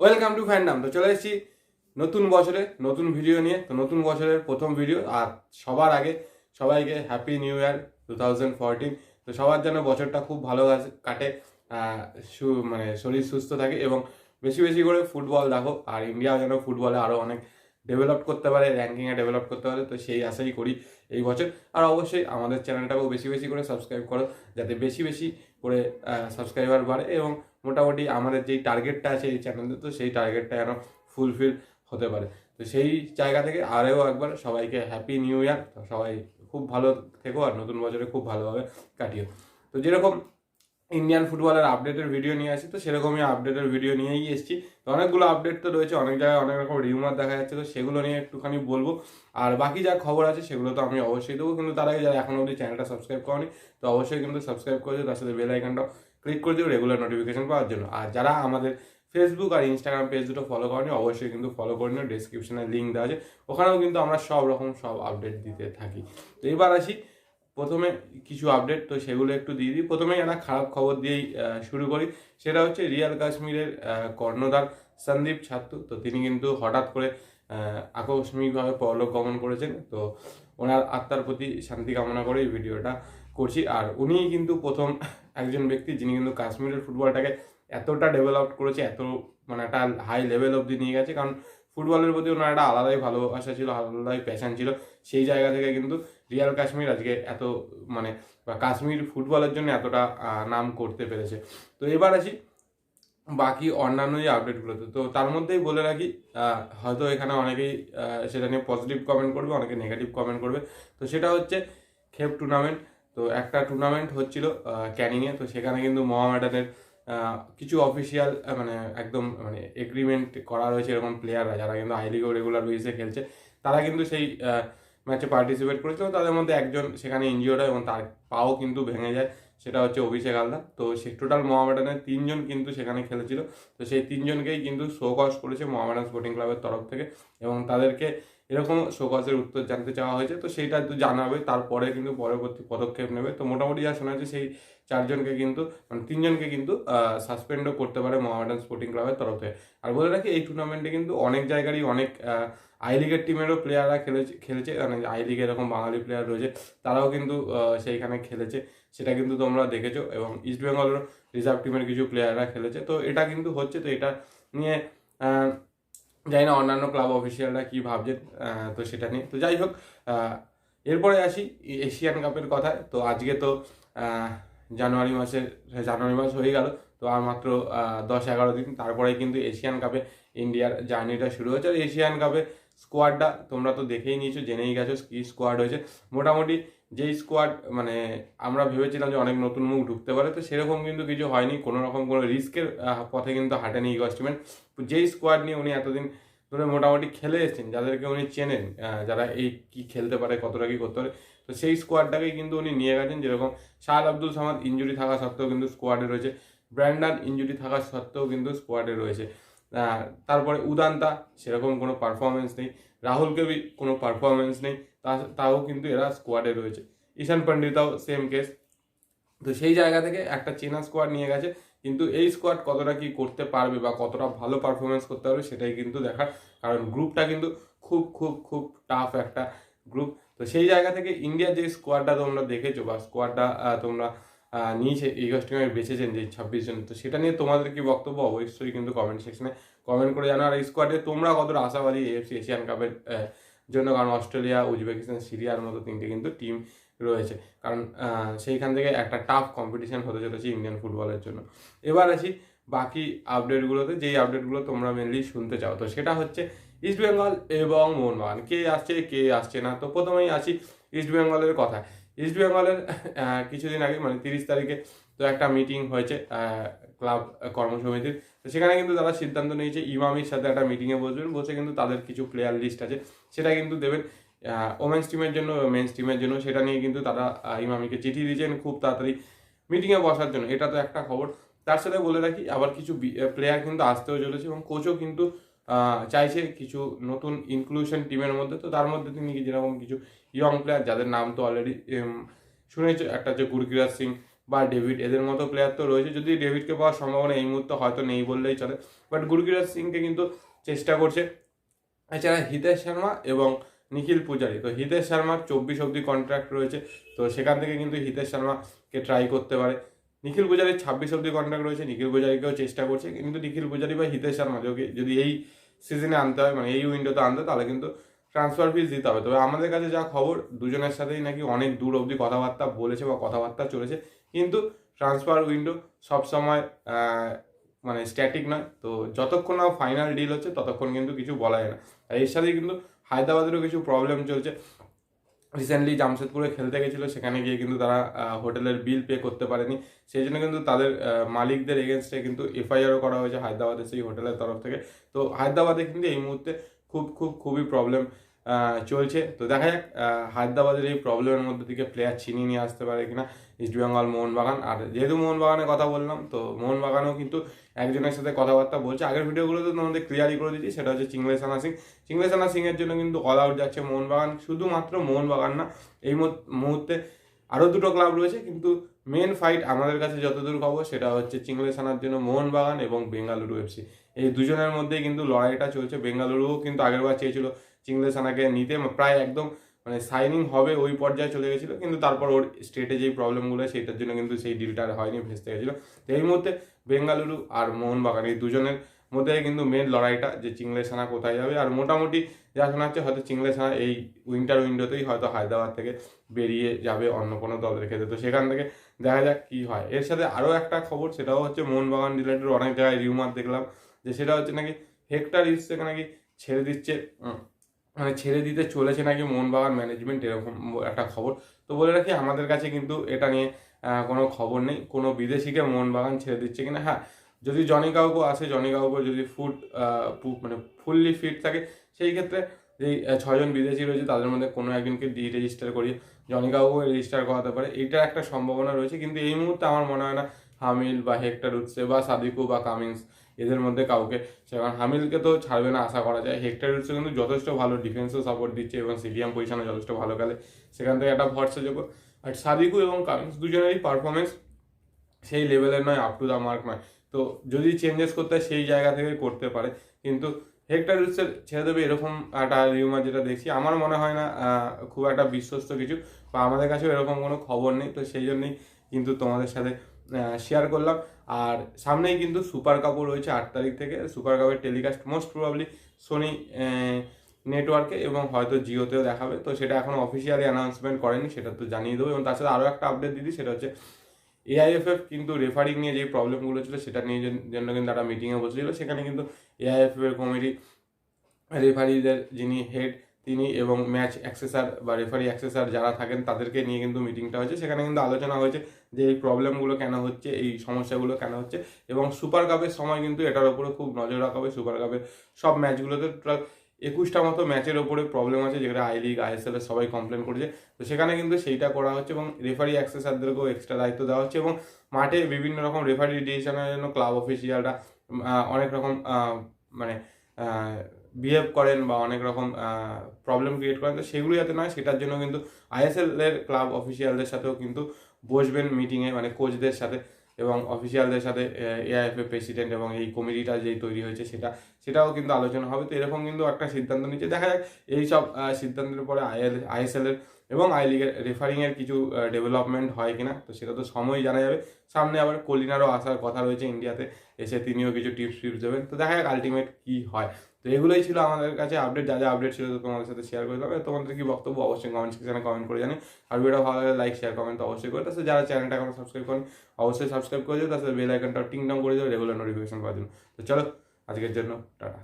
Welcome to fandom. তো চলে এসেছি নতুন বছরে নতুন ভিডিও নিয়ে। তো নতুন বছরের প্রথম ভিডিও, আর সবার আগে সবাইকে হ্যাপি নিউ ইয়ার 2014। তো সবার যেন বছরটা খুব ভালো কাটে, মানে শরীর সুস্থ থাকে এবং বেশি বেশি করে ফুটবল দেখো, আর ইন্ডিয়া যেন ফুটবলে আরও অনেক ডেভেলপ করতে পারে, র্যাঙ্কিংয়ে ডেভেলপ করতে পারে। তো সেই আশাই করি এই বছর। আর অবশ্যই আমাদের চ্যানেলটাকেও বেশি বেশি করে সাবস্ক্রাইব করো, যাতে বেশি বেশি করে সাবস্ক্রাইবার বাড়ে এবং মোটামুটি আমাদের যেই টার্গেটটা আছে এই চ্যানেলে, তো সেই টার্গেটটা যেন ফুলফিল হতে পারে। তো সেই জায়গা থেকে আরও একবার সবাইকে হ্যাপি নিউ ইয়ার। সবাই খুব ভালো থেকো আর নতুন বছরে খুব ভালোভাবে কাটিও। তো যেরকম ইন্ডিয়ান ফুটবলের আপডেটের ভিডিও নিয়ে আসি, তো সেরকমই আপডেটের ভিডিও নিয়েই এসেছি। তো অনেকগুলো আপডেট তো রয়েছে, অনেক জায়গায় অনেক রকম রিউমার দেখা যাচ্ছে, তো সেগুলো নিয়ে একটুখানি বলবো। আর বাকি যা খবর আছে সেগুলো তো আমি অবশ্যই দেবো, কিন্তু তার আগে যারা এখনো অবধি চ্যানেলটা সাবস্ক্রাইব করনি, তো অবশ্যই কিন্তু সাবস্ক্রাইব করে দিও, তার সাথে বেল আইকনটা ক্লিক করে দিও রেগুলার নোটিফিকেশন পাওয়ার জন্য। আর যারা আমাদের ফেসবুক আর ইনস্টাগ্রাম পেজ দুটো ফলো করেনি, অবশ্যই কিন্তু ফলো করে নিও, ডিসক্রিপশনে লিঙ্ক দেওয়া আছে, ওখানেও কিন্তু আমরা সব রকম আপডেট দিতে থাকি। তো এবার আসি প্রথমে কিছু আপডেট, তো সেগুলো একটু দিয়ে দিই। প্রথমেই একটা খারাপ খবর দিয়েই শুরু করি। সেটা হচ্ছে রিয়াল কাশ্মীরের কর্ণধার সন্দীপ ছাত্র। তো তিনি কিন্তু হঠাৎ করে আকস্মিকভাবে পরলোক গমন করেছেন। তো ওনার আত্মার প্রতি শান্তি কামনা করে এই ভিডিওটা করছি। আর উনিই কিন্তু প্রথম একজন ব্যক্তি যিনি কিন্তু কাশ্মীরের ফুটবলটাকে এতটা ডেভেলপ করেছে, এত মানে একটা হাই লেভেল অবধি নিয়ে গেছে। কারণ ফুটবলের প্রতি ওনার একটা আলাদাই ভালোবাসা ছিল, আলাদাই প্যাশন ছিল। সেই জায়গা থেকে কিন্তু রিয়াল কাশ্মীর আজকে এত মানে বা কাশ্মীর ফুটবলের জন্য এতটা নাম করতে পেরেছে। তো এবার আসি বাকি অন্যান্য যে আপডেটগুলোতে। তো তার মধ্যেই বলে রাখি, হয়তো এখানে অনেকেই সেটা নিয়ে পজিটিভ কমেন্ট করবে, অনেকে নেগেটিভ কমেন্ট করবে। তো সেটা হচ্ছে খেপ টুর্নামেন্ট। তো একটা টুর্নামেন্ট হচ্ছিল ক্যানিংয়ে। তো সেখানে কিন্তু মোহামেডানের কিছু অফিসিয়াল মানে একদম মানে এগ্রিমেন্ট করা রয়েছে এরকম প্লেয়াররা, যারা কিন্তু আই লিগেও রেগুলার বেসিসে খেলছে, তারা কিন্তু সেই ম্যাচে পার্টিসিপেট করেছিল। তাদের মধ্যে একজন সেখানে ইনজিওর্ড হয় এবং তার পাও কিন্তু ভেঙে যায়, সেটা হচ্ছে অভিষেক হালদার। তো সে টোটাল মোহামেডানের 3জন কিন্তু সেখানে খেলেছিল। তো সেই 3জনকেই কিন্তু শোকজ করেছে মোহামেডান স্পোর্টিং ক্লাবের তরফ থেকে, এবং তাদেরকে এরকম শোকজের উত্তর জানতে চাওয়া হয়েছে। তো সেইটা তো জানাবে, তারপরে কিন্তু পরবর্তী পদক্ষেপ নেবে। তো মোটামুটি যা শোনা যাচ্ছে সেই 4জনকে কিন্তু মানে 3জনকে কিন্তু সাসপেন্ডও করতে পারে মোহামেডান স্পোর্টিং ক্লাবের তরফ থেকে। আর বলে রাখি, এই টুর্নামেন্টে কিন্তু অনেক জায়গারই অনেক আই লিগের টিমেরও প্লেয়াররা খেলেছে, মানে আই লিগে এরকম বাঙালি প্লেয়ার রয়েছে, তারাও কিন্তু সেইখানে খেলেছে, সেটা কিন্তু তোমরা দেখেছো। এবং ইস্ট বেঙ্গলের রিজার্ভ টিমের কিছু প্লেয়াররা খেলেছে। তো এটা কিন্তু হচ্ছে, তো এটা নিয়ে জানি না অন্যান্য ক্লাব অফিসিয়ালরা কী ভাবছেন, তো সেটা নিয়ে। তো যাই হোক, এরপরে আসি এশিয়ান কাপের কথায়। তো আজকে তো জানুয়ারি মাস হয়ে গেল। তো আর মাত্র 10-11 দিন, তারপরে কিন্তু এশিয়ান কাপে ইন্ডিয়ার জার্নিটা শুরু হয়েছে। আর এশিয়ান কাপে স্কোয়াডটা তোমরা তো দেখেই নিয়েছো, জেনেই গেছো কী স্কোয়াড হয়েছে। মোটামুটি যেই স্কোয়াড মানে আমরা ভেবেছিলাম যে অনেক নতুন মুখ ঢুকতে পারে, তো সেরকম কিন্তু কিছু হয়নি। কোনো রকম কোনো রিস্কের পথে কিন্তু হাঁটেনি ইগো স্টিমেন। যেই স্কোয়াড নিয়ে উনি এতদিন ধরে মোটামুটি খেলে এসেছেন, যাদেরকে উনি চেনেন, যারা এই কী খেলতে পারে, কতটা কী করতে পারে, তো সেই স্কোয়াডটাকেই কিন্তু উনি নিয়ে গেছেন। যেরকম শাহ আব্দুল সামাদ ইঞ্জুরি থাকা সত্ত্বেও কিন্তু স্কোয়াডে রয়েছে, ব্র্যান্ডন ইঞ্জুরি থাকা সত্ত্বেও কিন্তু স্কোয়াডে রয়েছে। তারপরে উদান্তা সেরকম কোনো পারফরমেন্স নেই, রাহুল কেবি কোনো পারফরমেন্স নেই, তাও কিন্তু এরা স্কোয়াডে রয়েছে। ঈশান পণ্ডিতাও সেম কেস। তো সেই জায়গা থেকে একটা চেনা স্কোয়াড নিয়ে গেছে, কিন্তু এই স্কোয়াড কতটা কি করতে পারবে বা কতটা ভালো পারফরমেন্স করতে পারবে সেটাই কিন্তু দেখার। কারণ গ্রুপটা কিন্তু খুব খুব খুব টাফ একটা গ্রুপ। তো সেই জায়গা থেকে ইন্ডিয়ার যে স্কোয়াডটা তোমরা দেখেছো বা স্কোয়াডটা তোমরা নিয়েছে ইগস্ট টিমে বেছেছেন যে 26 জন, তো সেটা নিয়ে তোমাদের কি বক্তব্য অবশ্যই কিন্তু কমেন্ট সেকশনে কমেন্ট করে জানো। আর এই স্কোয়াডে তোমরা কতটা আশাবাদী এএফসি এশিয়ান কাপের জন্য, কারণ অস্ট্রেলিয়া, উজবেকিস্তান, সিরিয়ার মতো 3টে কিন্তু টিম রয়েছে। কারণ সেইখান থেকে একটা টাফ কম্পিটিশান হতে চলেছে ইন্ডিয়ান ফুটবলের জন্য। এবার আসি বাকি আপডেটগুলোতে, যেই আপডেটগুলো তোমরা মেনলি শুনতে চাও। তো সেটা হচ্ছে ইস্টবেঙ্গল এবং মোহনবাগান, কে আসছে কে আসছে না। তো প্রথমেই আসি ইস্টবেঙ্গলের কথা। ইস্টবেঙ্গলের কিছুদিন আগে মানে 30 তারিখে তো একটা মিটিং হয়েছে ক্লাব কর্মসমিতির। তো সেখানে কিন্তু তারা সিদ্ধান্ত নিয়েছে ইমামির সাথে একটা মিটিংয়ে বসবেন, বসে কিন্তু তাদের কিছু প্লেয়ার লিস্ট আছে সেটা কিন্তু দেবেন ওমেন্স টিমের জন্য, মেন্স টিমের জন্য। সেটা নিয়ে কিন্তু তারা ইমামিকে চিঠি দিয়েছেন খুব তাড়াতাড়ি মিটিংয়ে বসার জন্য। এটা তো একটা খবর। তার সাথে বলে রাখি আবার কিছু প্লেয়ার কিন্তু আসতেও চলেছে এবং কোচও কিন্তু চাইছে কিছু নতুন ইনক্লুশন টিমের মধ্যে। তো তার মধ্যে তিনি যেরকম কিছু ইয়ং প্লেয়ার, যাদের নাম তো অলরেডি শুনেছ, একটা হচ্ছে গুরকিরাজ সিং, বা ডেভিড, এদের মতো প্লেয়ার তো রয়েছে। যদি ডেভিডকে পাওয়ার সম্ভাবনা এই মুহূর্তে হয়তো নেই বললেই চলে, বাট গুরকিরাত সিংকে কিন্তু চেষ্টা করছে। এছাড়া হিতেশ শর্মা এবং নিখিল পূজারি, তো হিতেশ শর্মার 24 অবধি কন্ট্রাক্ট রয়েছে, তো সেখান থেকে কিন্তু হিতেশ শর্মাকে ট্রাই করতে পারে। নিখিল পূজারির 26 অবধি কন্ট্রাক্ট রয়েছে, নিখিল পূজারিকেও চেষ্টা করছে, কিন্তু নিখিল পূজারি বা হিতেশ শর্মা যদি এই সিজনে আনতে হয়, মানে এই উইন্ডোতে আনতে, তাহলে কিন্তু ট্রান্সফার ফিস দিতে হবে। তবে আমাদের কাছে যা খবর, দুজনের সাথেই নাকি অনেক দূর অবধি কথাবার্তা বলেছে বা কথাবার্তা চলেছে, কিন্তু ট্রান্সফার উইন্ডো সবসময় মানে স্ট্যাটিক নয়, তো যতক্ষণ না ফাইনাল ডিল হচ্ছে ততক্ষণ কিন্তু কিছু বলা যায় না। আর এর সাথে কিন্তু হায়দ্রাবাদেরও কিছু প্রবলেম চলছে। রিসেন্টলি জামশেদপুরে খেলতে গেছিলো, সেখানে গিয়ে কিন্তু তারা হোটেলের বিল পে করতে পারেনি, সেই জন্য কিন্তু তাদের মালিকদের এগেনস্টে কিন্তু এফআইআরও করা হয়েছে হায়দ্রাবাদের সেই হোটেলের তরফ থেকে। তো হায়দ্রাবাদে কিন্তু এই মুহূর্তে খুবই প্রবলেম চলছে। তো দেখা যাক হায়দ্রাবাদের এই প্রবলেমের মধ্যে থেকে প্লেয়ার ছিনিয়ে নিয়ে আসতে পারে কিনা ইস্টবেঙ্গল, মোহনবাগান। আর যেহেতু মোহনবাগানের কথা বললাম, তো মোহনবাগানও কিন্তু একজনের সাথে কথাবার্তা বলছে। আগের ভিডিওগুলোতে তোমাদের ক্লিয়ারই করে দিচ্ছি, সেটা হচ্ছে চিংলেসানা সিং। চিংলেসানা সিংয়ের জন্য কিন্তু অল আউট যাচ্ছে মোহনবাগান। শুধুমাত্র মোহনবাগান না, এই মুহূর্তে আরও দুটো ক্লাব রয়েছে, কিন্তু মেন ফাইট আমাদের কাছে যতদূর খবর সেটা হচ্ছে চিংলেসানার জন্য মোহনবাগান এবং বেঙ্গালুরু এফসি। এই দুজনের মধ্যেই কিন্তু লড়াইটা চলছে। বেঙ্গালুরুও কিন্তু আগেরবার চেয়েছিল চিংলেসানাকে নিতে, প্রায় একদম মানে সাইনিং হবে ওই পর্যায়ে চলে গেছিলো, কিন্তু তারপর ওর স্টেটে যেই প্রবলেমগুলো সেটার জন্য কিন্তু সেই ডিলটা আর হয়নি, ভেস্তে গেছিলো। তো এই মুহূর্তে বেঙ্গালুরু আর মোহনবাগান এই দুজনের মধ্যে কিন্তু মেন লড়াইটা, যে চিংলেসানা কোথায় যাবে। আর মোটামুটি যা শোনা হচ্ছে, হয়তো চিংলেসানা এই উইন্টার উইন্ডোতেই হয়তো হায়দ্রাবাদ থেকে বেরিয়ে যাবে অন্য কোনো দলের ক্ষেত্রে। তো সেখান থেকে দেখা যাক কী হয়। এর সাথে আরও একটা খবর, সেটাও হচ্ছে মোহনবাগান রিলেটেড। অনেক জায়গায় রিউমার দেখলাম যে সেটা হচ্ছে নাকি হেক্টর রিচকে নাকি ছেড়ে দিচ্ছে, মানে ছেড়ে দিতে চলেছে নাকি মোহনবাগান ম্যানেজমেন্ট, এরকম একটা খবর। তো বলে রাখি, আমাদের কাছে কিন্তু এটা নিয়ে কোনো খবর নেই কোনো বিদেশিকে মোহনবাগান ছেড়ে দিচ্ছে কিনা। হ্যাঁ, যদি জনি কাউকো আসে, জনি কাউকো যদি মানে ফুললি ফিট থাকে, সেই ক্ষেত্রে যেই 6 জন বিদেশি রয়েছে তাদের মধ্যে কোনো একজনকে রেজিস্টার করিয়ে জনি কাউকো রেজিস্টার করাতে পারে, এইটার একটা সম্ভাবনা রয়েছে। কিন্তু এই মুহূর্তে আমার মনে হয় না হামিল বা হেক্টর উৎসে বা সাদিকু বা কামিন্স এদের মধ্যে কাউকে, সেখানে হামিলকে তো ছাড়বে না আশা করা যায়। হেক্টর উৎসে কিন্তু যথেষ্ট ভালো ডিফেন্সও সাপোর্ট দিচ্ছে এবং সিডিএম পজিশনে যথেষ্ট ভালো খেলে, সেখান থেকে একটা ভরসাযোগ্য। আর সাদিকু এবং কামিন্স দুজনেরই পারফরমেন্স সেই লেভেলের নয়, আপ টু দ্য মার্ক নয়। তো যদি চেঞ্জেস করতে হয় সেই জায়গা থেকে করতে পারে, কিন্তু হেক্টর উৎসের ছেড়ে দেবে এরকম একটা রিউমার যেটা দেখছি, আমার মনে হয় না খুব একটা বিশ্বস্ত কিছু, বা আমাদের কাছেও এরকম কোনো খবর নেই। তো সেই জন্যই কিন্তু তোমাদের সাথে শেয়ার করলাম। আর সামনেই কিন্তু সুপার কাপও রয়েছে 8 তারিখ থেকে। সুপার কাপের টেলিকাস্ট মোস্ট প্রবাবলি সোনি নেটওয়ার্কে এবং হয়তো জিওতেও দেখাবে। তো সেটা এখনও অফিসিয়ালি অ্যানাউন্সমেন্ট করেনি, সেটা তো জানিয়ে দেবো। এবং তার সাথে আরও একটা আপডেট দিদি, সেটা হচ্ছে এআইএফএফ কিন্তু রেফারিং নিয়ে যে প্রবলেমগুলো ছিল সেটা নিয়ে জন্য কিন্তু একটা মিটিংয়ে বসেছিল। সেখানে কিন্তু এআইএফএফ এর কমিটি, রেফারিদের যিনি হেড তিনি এবং ম্যাচ অ্যাক্সেসার বা রেফারি অ্যাক্সেসার যারা থাকেন তাদেরকে নিয়ে কিন্তু মিটিংটা হয়েছে। সেখানে কিন্তু আলোচনা হয়েছে যে এই প্রবলেমগুলো কেন হচ্ছে, এই সমস্যাগুলো কেন হচ্ছে, এবং সুপার কাপের সময় কিন্তু এটার উপরে খুব নজর রাখা হবে। সুপার কাপের সব ম্যাচগুলোতে টোটাল 21টা মতো ম্যাচের ওপরে প্রবলেম আছে, যেটা আই লিগ আইএসএল এর সবাই কমপ্লেন করছে। তো সেখানে কিন্তু সেইটা করা হচ্ছে এবং রেফারি অ্যাক্সেসারদেরকেও এক্সট্রা দায়িত্ব দেওয়া হচ্ছে। এবং মাঠে বিভিন্ন রকম রেফারি ডিসিশনের জন্য ক্লাব অফিসিয়ালরা অনেক রকম মানে বিহেভ করেন বা অনেক রকম প্রবলেম ক্রিয়েট করেন। তো সেগুলো যাতে নয়, সেটার জন্য কিন্তু আইএসএল এর ক্লাব অফিসিয়ালদের সাথেও কিন্তু বসবেন মিটিংয়ে, মানে কোচদের সাথে এবং অফিসিয়ালদের সাথে। এআইএফএ প্রেসিডেন্ট এবং এই কমিটিটা যেই তৈরি হয়েছে সেটাও কিন্তু আলোচনা হবে। তো এরকম কিন্তু একটা সিদ্ধান্ত নিচ্ছে। দেখা যাক এই সব সিদ্ধান্তের পরে আইএসএল এর এবং আই লিগের রেফারিংয়ের কিছু ডেভেলপমেন্ট হয় কিনা, তো সেটা তো সময়ই জানা যাবে। সামনে আবার কলিনারও আসার কথা রয়েছে ইন্ডিয়াতে, এসে তিনিও কিছু টিপস দেবেন। তো দেখা যাক আলটিমেট কী হয়। তো এগুলোই ছিল আমাদের কাছে আপডেট, যা আপডেট ছিল তো তোমাদের সাথে শেয়ার করে দেবে। তোমাদের কি বক্তব্য অবশ্যই কমেন্ট সেকশনে কমেন্ট করে জানি। আর ভিডিও ভালো লাগলে লাইক শেয়ার কমেন্ট তো অবশ্যই করে। তার সাথে যারা চ্যানেলটা এখনো সাবস্ক্রাইব করেন অবশ্যই সাবস্ক্রাইব করে দিও, তার সাথে বেল আইকনটা টিং টং করে দিও রেগুলার নোটিফিকেশন পাওয়ার জন্য। তো চলো আজকের জন্য টাটা।